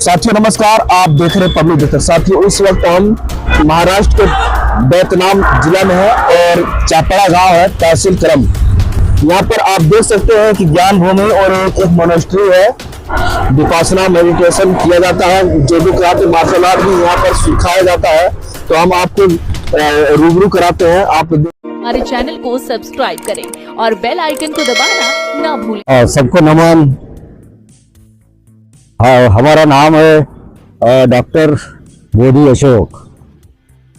साथियों नमस्कार, आप देख रहे हैं पब्लिक देखकर। साथियों इस वक्त हम महाराष्ट्र के बेतनाम जिला में है और चापड़ा गांव है, तहसील करम। यहाँ पर आप देख सकते हैं कि ज्ञान भूमि और एक मोनेस्ट्री है। विपासना मेडिटेशन किया जाता है, जो भी कराते मार्शल आर्ट भी यहाँ पर सिखाया जाता है। तो हम आपको रूबरू कराते हैं। आप हमारे चैनल को सब्सक्राइब करें और बेल आइकन को दबाना ना भूलें। सबको नमन। हमारा नाम है डॉक्टर बोधी अशोक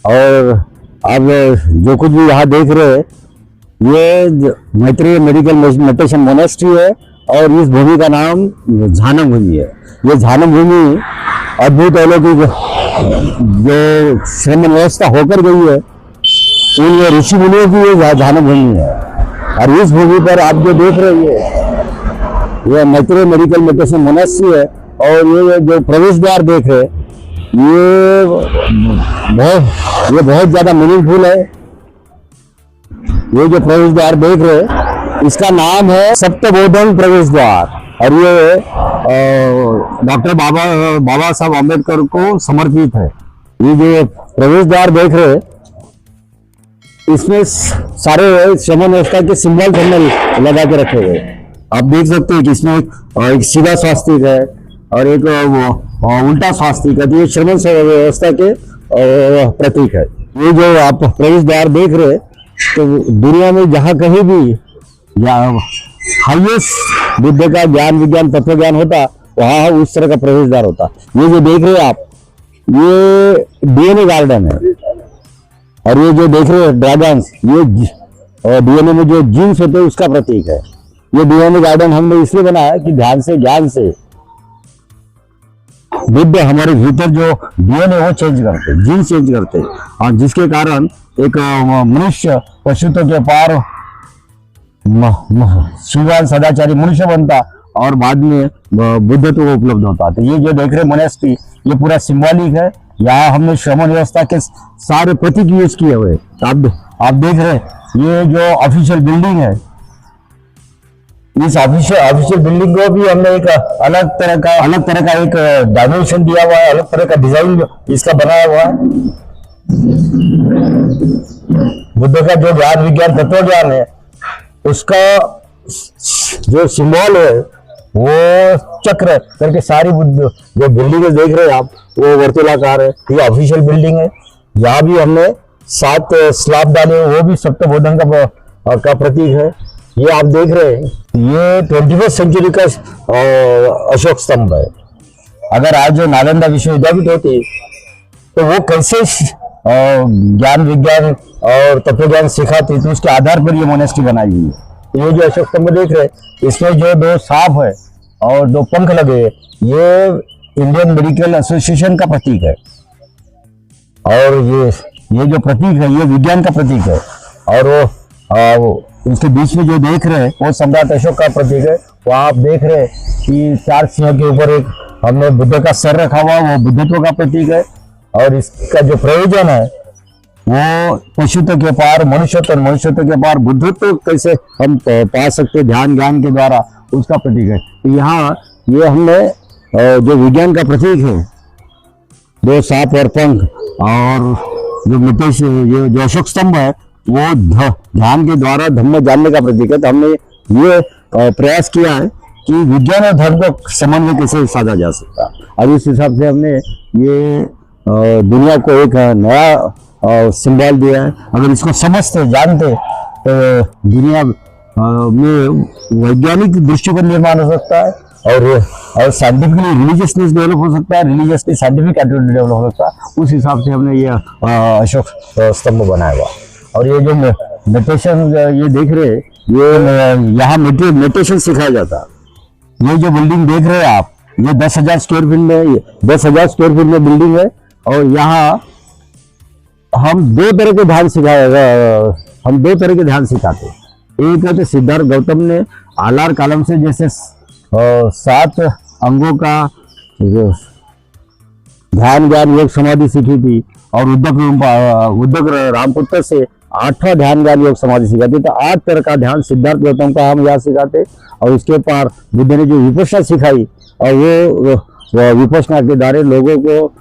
और आप जो कुछ भी यहाँ देख रहे हैं ये मैत्रेय मेडिकल मेडिटेशन मोनेस्ट्री है और इस भूमि का नाम झानम भूमि है। ये झानम भूमि अद्भुत अलौकिक जो श्रमण व्यवस्था होकर गई है उन ऋषि मुनियों की ये झानम भूमि है। और इस भूमि पर आप जो देख रहे हैं ये मैत्रेय मेडिकल मेडिटेशन मोनेस्ट्री है। और ये जो प्रवेश द्वार देख रहे ये बहुत ज्यादा मीनिंगफुल है। ये जो प्रवेश द्वार देख रहे इसका नाम है सप्तबोधन प्रवेश द्वार और ये डॉक्टर बाबा साहब अम्बेडकर को समर्पित है। ये जो प्रवेश द्वार देख रहे इसमें सारे श्रमण व्यवस्था के सिंबल हमने लगा के रखे हुए। आप देख सकते हैं कि इसमें एक सीधा स्वास्तिक है और एक उल्टा स्वास्तिक है। ये श्रमण व्यवस्था के प्रतीक है। ये जो आप प्रवेश द्वार देख रहे तो दुनिया में जहाँ कहीं भी हाईएस्ट बुद्ध का ज्ञान विज्ञान तत्व ज्ञान होता वहाँ उस तरह का प्रवेश द्वार होता। ये जो देख रहे हैं आप ये डीएनए गार्डन है और ये जो देख रहे हैं ड्रैगन्स ये डीएनए में जो जीन्स होते हैं उसका प्रतीक है। ये डीएनए गार्डन हमने इसलिए बनाया कि ध्यान से ज्ञान से बुद्ध हमारे भीतर जो डीएनए वो चेंज करते, जीन चेंज करते और जिसके कारण एक मनुष्य पशुत्व के पार शिवान सदाचारी मनुष्य बनता और बाद में बुद्धत्व को उपलब्ध होता। तो ये जो देख रहे मोनेस्ट्री ये पूरा सिंबॉलिक है। यहाँ हमने श्रमण व्यवस्था के सारे प्रतीक यूज किए हुए। तो आप देख रहे ये जो ऑफिशियल बिल्डिंग है इस ऑफिशियल बिल्डिंग को भी हमने एक अलग तरह का एक डायमेंशन दिया हुआ है, अलग तरह का डिजाइन इसका बनाया हुआ है। बुद्ध का जो ज्ञान विज्ञान तत्व ज्ञान है उसका जो सिंबल है वो चक्र करके सारी बुद्ध जो बिल्डिंग देख रहे हैं आप वो वर्तुलाकार है। ये ऑफिशियल बिल्डिंग है। यहाँ भी हमने 7 स्लैब डाले वो भी सप्तबोधन का प्रतीक है। ये आप देख रहे हैं ये 21वीं सेंचुरी का अशोक स्तंभ है। अगर आज जो नालंदा विश्वविद्यापीठ होती तो वो कैसे ज्ञान विज्ञान और तत्वज्ञान सिखाती तो उसके आधार पर ये मोनेस्ट्री बनाई हुई है। ये जो अशोक स्तंभ देख रहे इसमें जो 2 सांप है और 2 पंख लगे ये इंडियन मेडिकल एसोसिएशन का प्रतीक है। और ये जो प्रतीक है ये विज्ञान का प्रतीक है। और वो उसके बीच में जो देख रहे हैं वो सम्राट अशोक का प्रतीक है। वहाँ आप देख रहे हैं कि 4 सिंह के ऊपर एक हमने बुद्ध का सर रखा हुआ वो बुद्धत्व का प्रतीक है। और इसका जो प्रयोजन है वो पशुत्व के पार मनुष्यत्व के पार बुद्धत्व कैसे हम पा सकते ध्यान ज्ञान के द्वारा उसका प्रतीक है। तो यहाँ ये हमने जो विज्ञान का प्रतीक है 2 सांप और पंख और जो ये जो अशोक स्तंभ है वो ध्यान के द्वारा धम्म जानने का प्रतीक है। तो हमने ये प्रयास किया है कि विज्ञान और धर्म को समन्वय कैसे साधा जा सकता है। और इस हिसाब से हमने ये दुनिया को एक नया सिंबल दिया है। अगर इसको समझते जानते तो दुनिया में वैज्ञानिक दृष्टिकोण निर्माण हो सकता है और साइंटिफिकली रिलीजियसनेस डेवलप हो सकता है, रिलीजियसली साइंटिफिक एटीट्यूड डेवलप हो सकता है। उस हिसाब से हमने ये अशोक स्तंभ बनाया हुआ। और ये जो मेडिटेशन ये देख रहे ये यहाँ मेडिटेशन सिखाया जाता है। ये जो बिल्डिंग देख रहे हैं आप ये 10,000 स्क्वायर फीट में बिल्डिंग है। और यहाँ हम 2 तरह के ध्यान सिखाते हैं। एक है तो सिद्धार्थ गौतम ने आलार कालम से जैसे 7 अंगों का ध्यान ज्ञान योग समाधि सीखी थी और उद्धव रामपुत्र से 8वां ध्यान ज्ञान योग समाधि सिखाते। तो 8 तरह का ध्यान सिद्धार्थ गौतम का हम यहाँ सिखाते और उसके पार बुद्ध ने जो विपश्यना सिखाई और वो विपश्यना के द्वारा लोगों को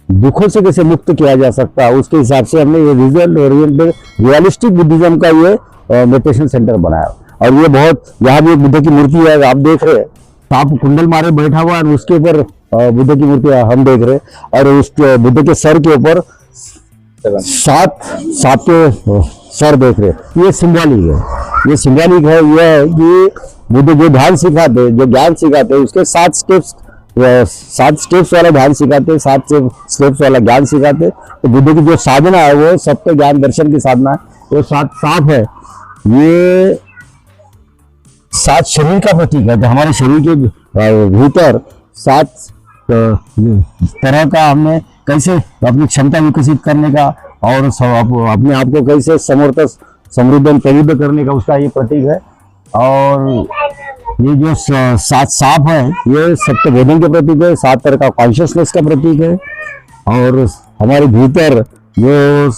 दुखों से कैसे मुक्त किया जा सकता है, उसके हिसाब से हमने ये रिजल्ट ओरिएंटेड रियलिस्टिक बुद्धिज्म का ये मेडिटेशन सेंटर बनाया। और ये बहुत, यहाँ भी एक बुद्ध की मूर्ति है, आप देख रहे हैं, सांप कुंडल मारे बैठा हुआ है, उसके ऊपर बुद्ध की मूर्ति हम देख रहे हैं। और उस बुद्ध के सर के ऊपर 7 सांप के सर देख रहे हैं। ये सिंबॉलिक है, ये सिंबॉलिक है, ये है कि बुद्ध जो ध्यान सिखाते, जो ज्ञान सिखाते, उसके 7 स्टेप्स वाला ध्यान सिखाते, 7 स्टेप्स वाला ज्ञान सिखाते। तो बुद्ध की जो साधना है वो सत्य ज्ञान दर्शन की साधना है, वो 7 सांप है। ये 7 शरीर का प्रतीक है। तो हमारे शरीर के भीतर 7 तरह का हमने कैसे अपनी क्षमता विकसित करने का और अपने आप को कैसे समर्थ समृद्ध प्रबुद्ध करने का, उसका ये प्रतीक है। और ये जो 7 सांप है, ये सत्य वेदन के प्रतीक है, 7 तरह का कॉन्शियसनेस का प्रतीक है। और हमारे भीतर जो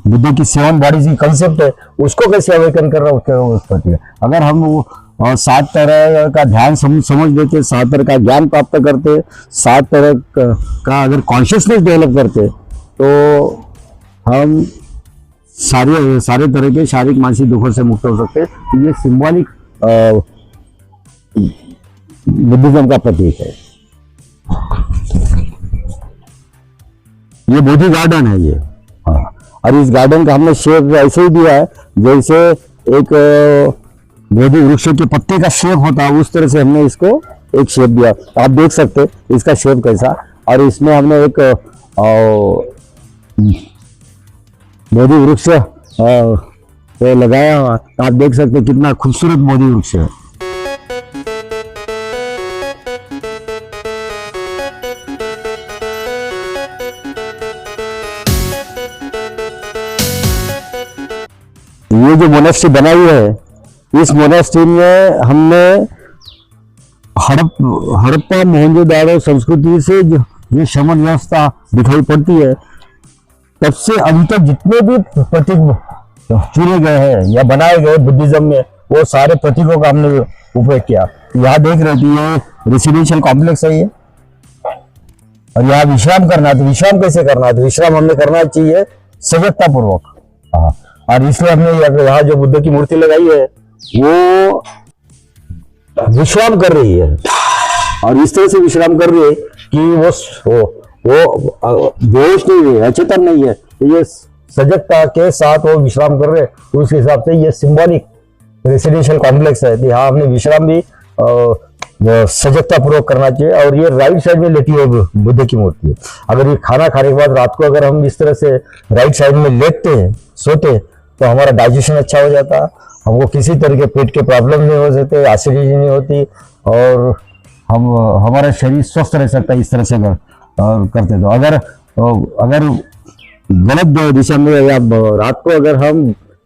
बुद्ध की 7 बॉडीज की कंसेप्ट है, उसको कैसे अवेकन कर रहा है, उस प्रतीक है। अगर हम वो 7 तरह का ध्यान समझ लेते, 7 तरह का ज्ञान प्राप्त करते, 7 तरह का अगर कॉन्शियसनेस डेवलप करते, तो हम सारे तरह के शारीरिक मानसिक दुखों से मुक्त हो सकते। ये सिंबॉलिक बुद्धिज्म का प्रतीक है। ये बोधि गार्डन है ये। हाँ, और इस गार्डन का हमने शेप ऐसे ही दिया है जैसे एक बोधि वृक्ष के पत्ते का शेप होता है, उस तरह से हमने इसको एक शेप दिया। आप देख सकते हैं इसका शेप कैसा। और इसमें हमने एक बोधि वृक्ष पे लगाया हुआ, आप देख सकते हैं कितना खूबसूरत बोधि वृक्ष है। ये जो मोनेस्ट्री बनाई है, इस मोनेस्ट्री में हमने हड़प्पा मोहनजोदाड़ो संस्कृति से जो शमन व्यवस्था दिखाई पड़ती है, तब से अभी तक जितने भी प्रतीक चुने गए हैं या बनाए गए बुद्धिज्म में, वो सारे प्रतीकों का हमने उपयोग किया। यहाँ देख रहे थे, ये रेसिडेंशियल कॉम्प्लेक्स है ये, और यहाँ विश्राम करना है। तो विश्राम कैसे करना है? तो विश्राम हमने करना चाहिए सजगता पूर्वक। हाँ, और इसलिए हमने यहाँ जो बुद्ध की मूर्ति लगाई है, वो विश्राम कर रही है, और इस तरह से विश्राम कर रही है कि वो बेहोश नहीं है, अचेतन नहीं है। तो ये सजगता के साथ वो विश्राम कर रहे हैं, तो उस हिसाब से ये सिंबॉलिक रेसिडेंशियल कॉम्प्लेक्स है। तो यहाँ हमने विश्राम भी सजगता पूर्वक करना चाहिए। और ये राइट साइड में लेटी हुई बुद्ध की मूर्ति है। अगर ये खाना खाने के बाद रात को अगर हम इस तरह से राइट साइड में लेटते हैं, सोते, तो हमारा डाइजेशन अच्छा हो जाता, हमको किसी तरह के पेट के प्रॉब्लम नहीं हो सकते, एसिडिटी नहीं होती, और हमारा शरीर स्वस्थ रह सकता है इस तरह से करते। तो अगर गलत दिशा में या रात को अगर हम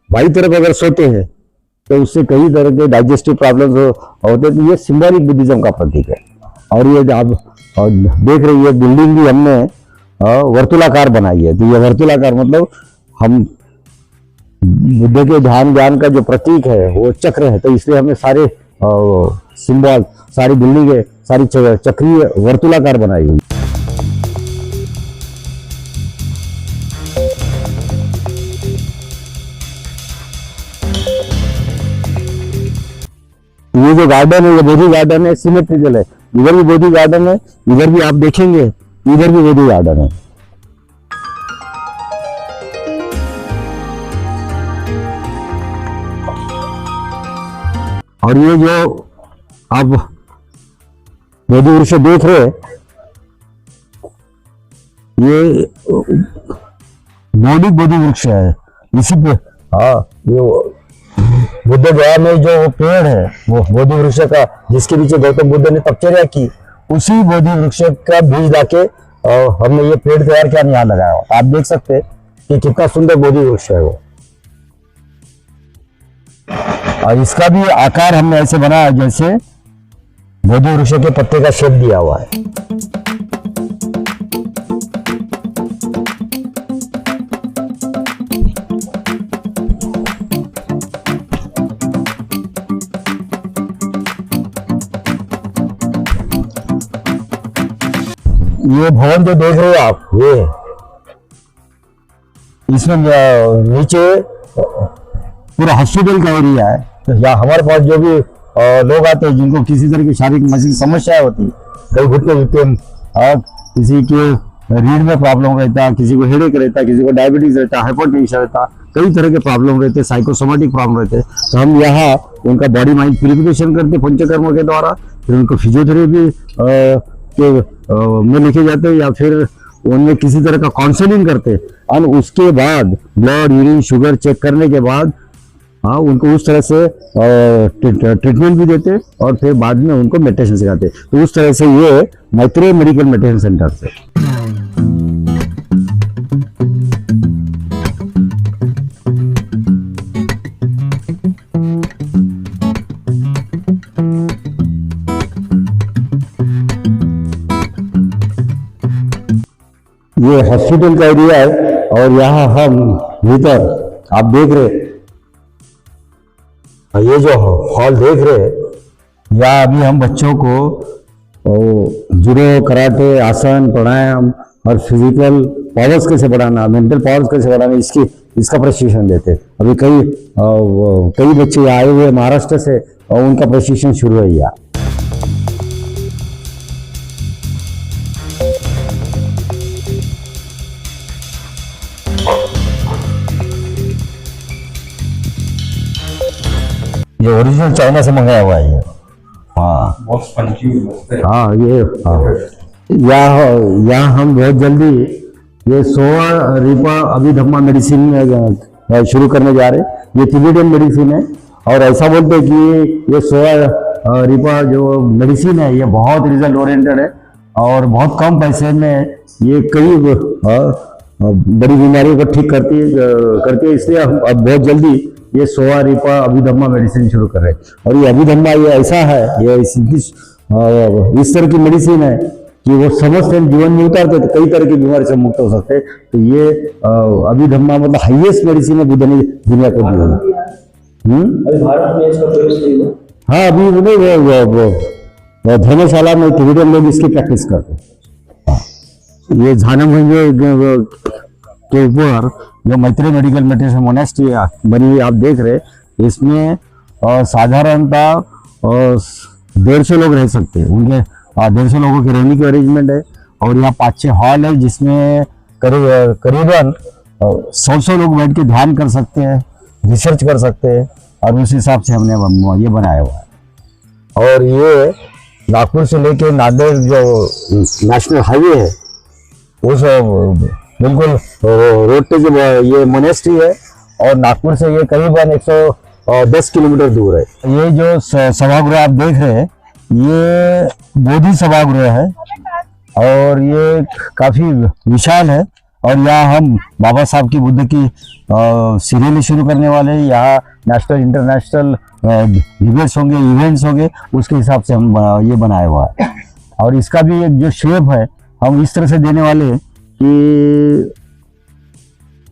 बाई तरफ अगर सोते हैं, तो उससे कई तरह के डाइजेस्टिव प्रॉब्लम्स होते। तो ये सिंबॉलिक बुद्धिज्म का प्रतीक है। और ये आप देख रही है बिल्डिंग भी हमने वर्तुलाकार बनाई है। तो ये वर्तुलाकार मतलब हम बुद्ध के ध्यान ज्ञान का जो प्रतीक है वो चक्र है। तो इसलिए हमने सारे सिंबल, सारी बिल्डिंग सारी चक्रीय वर्तुलाकार बनाई हुई। ये जो गार्डन है, ये बोधि गार्डन है, सिमेट्रिकल है। इधर भी बोधि गार्डन है, इधर भी आप देखेंगे, इधर भी बोधि गार्डन है। और ये जो आप बोधि वृक्ष देख रहे हैं, ये मौलिक बोधि वृक्ष है। इसी पे ये बुद्ध गया में जो पेड़ है, वो बोधि वृक्ष का, जिसके नीचे गौतम बुद्ध ने तपचर्या की, उसी बोधि वृक्ष का बीज लाके हमने ये पेड़ तैयार किया, यहाँ लगाया। आप देख सकते हैं कि कितना सुंदर बोधि वृक्ष है वो। और इसका भी आकार हमने ऐसे बनाया जैसे बोधि वृक्ष के पत्ते का शेप दिया हुआ है। ये भवन जो देख रहे हो आप, ये इसमें नीचे पूरा हॉस्पिटल का एरिया है। तो यहाँ हमारे पास जो भी लोग आते हैं जिनको किसी तरह की शारीरिक मानसिक समस्या होती है, कई घुटने किसी के रीढ़ में प्रॉब्लम रहता है, किसी को हेडेक रहता है, किसी को डायबिटीज रहता है, हाइपरटेंशन रहता है, कई तरह के प्रॉब्लम रहते हैं, साइकोसोमेटिक प्रॉब्लम रहते हैं। तो हम यहाँ उनका बॉडी माइंड प्यूरिफिकेशन करते पंचकर्म के द्वारा, फिर उनको फिजियोथेरेपी में लिखे जाते हैं या फिर उनमें किसी तरह का काउंसलिंग करते हैं। और उसके बाद ब्लड यूरिन शुगर चेक करने के बाद उनको उस तरह से ट्रीटमेंट भी देते और फिर बाद में उनको मेडिटेशन सिखाते। तो उस तरह से ये मैत्रेय मेडिकल मेडिटेशन सेंटर से। ये हॉस्पिटल का एरिया है और यहाँ हम भीतर आप देख रहे, ये जो हॉल देख रहे, यहाँ अभी हम बच्चों को जुडो, कराटे, आसन, प्राणायाम और फिजिकल पावर्स कैसे बढ़ाना, मेंटल पावर्स कैसे बढ़ाना, इसका प्रशिक्षण देते। अभी कई बच्चे यहाँ आए हुए महाराष्ट्र से और उनका प्रशिक्षण शुरू है यहाँ। ये ओरिजिनल चाइना से मंगाया हुआ है ये। हाँ ये यहाँ हम बहुत जल्दी ये सोवा रिपा अभिधम्मा मेडिसिन शुरू करने जा रहे हैं। ये तिबेटियन मेडिसिन है और ऐसा बोलते हैं कि ये सोवा रिपा जो मेडिसिन है ये बहुत रिजल्ट ओरिएंटेड है और बहुत कम पैसे में ये कई बड़ी बीमारियों को ठीक करती है। इसलिए हम अब बहुत जल्दी ये सोवा रिपा अभिधम्मा मेडिसिन शुरू कर रहे हैं। और ये अभिधम्मा ये ऐसा है, ये इस तरह की मेडिसिन है कि वो समझते जीवन में उतारते तो कई तरह की बीमारी से मुक्त हो सकते। तो ये अभिधम्मा मतलब हाईएस्ट मेडिसिन है दुनिया को दी हुई। भारत में इसका प्रयोग? हाँ, अभी उन्हें धर्मशाला में तिबेटियन लोग इसकी प्रैक्टिस करते हैं। ये झानमभंज के ऊपर जो मैत्रेय मेडिकल मेडिटेशन मोनेस्ट्री बनी हुई आप देख रहे, इसमें साधारणतः 150 लोग रह सकते हैं। उनके 150 लोगों के रहने की अरेंजमेंट है और यहाँ 5-6 हॉल है जिसमें करीबन 100 लोग बैठ के ध्यान कर सकते हैं, रिसर्च कर सकते हैं और उस हिसाब से हमने ये बनाया हुआ है। और ये नागपुर से लेके नांदेड़ जो नेशनल हाईवे है उस बिल्कुल रोड पे जो ये मोनेस्ट्री है और नागपुर से ये करीबन 110 किलोमीटर दूर है। ये जो सभागृह आप देख रहे हैं ये बोधि सभागृह है और ये काफी विशाल है और यहाँ हम बाबा साहब की बुद्ध की सीरियल शुरू करने वाले हैं। यहाँ नेशनल इंटरनेशनल डिबेट्स होंगे, इवेंट्स होंगे, उसके हिसाब से हम ये बनाया हुआ है। और इसका भी एक जो शेप है हम इस तरह से देने वाले हैं कि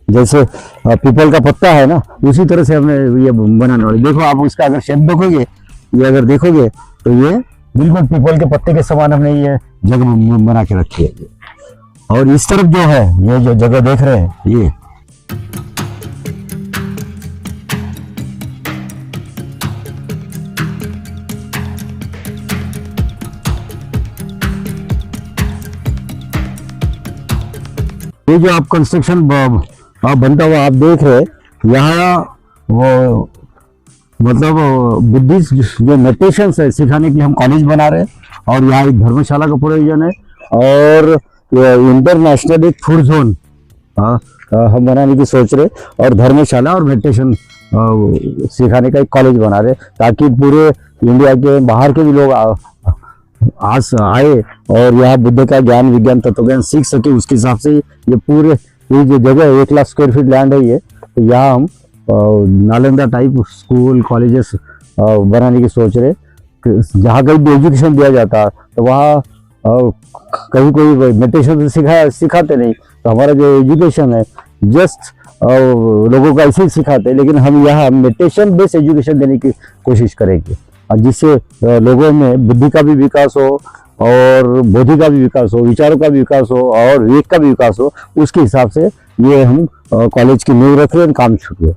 जैसे पीपल का पत्ता है ना, उसी तरह से हमने ये बनाने वाले। देखो आप इसका अगर शेप देखोगे, ये अगर देखोगे तो ये बिल्कुल पीपल के पत्ते के समान हमने ये जगह बना के रखी है। और इस तरफ जो है ये जो जगह देख रहे हैं ये जो आप कंस्ट्रक्शन बनता हुआ आप देख रहे हैं, यहाँ वो मतलब बुद्धिस्ट जो मेडिटेशन है सिखाने के लिए हम कॉलेज बना रहे हैं और यहाँ एक धर्मशाला का प्रयोजन है और इंटरनेशनल एक फूड जोन हम बनाने की सोच रहे और धर्मशाला और मेडिटेशन सिखाने का एक कॉलेज बना रहे ताकि पूरे इंडिया के बाहर के भी लोग आए और यहाँ बुद्ध का ज्ञान, विज्ञान, तत्व ज्ञान सीख सके। उसके हिसाब से ये जो जगह 1 लाख स्क्वायर फीट लैंड है ये, तो यहाँ हम नालंदा टाइप स्कूल कॉलेजेस बनाने की सोच रहे। जहाँ कहीं भी एजुकेशन दिया जाता तो वहाँ कहीं कोई मेडिटेशन सिखाते नहीं, तो हमारा जो एजुकेशन है जस्ट लोगों को ऐसे ही सिखाते हैं, लेकिन हम यहाँ मेडिटेशन बेस्ड एजुकेशन देने की कोशिश करेंगे और जिससे लोगों में बुद्धि का भी विकास हो और बुद्धि का भी विकास हो, विचारों का भी विकास हो और विवेक का भी विकास हो, उसके हिसाब से ये हम कॉलेज की नींव रख रहे हैं, काम शुरू है।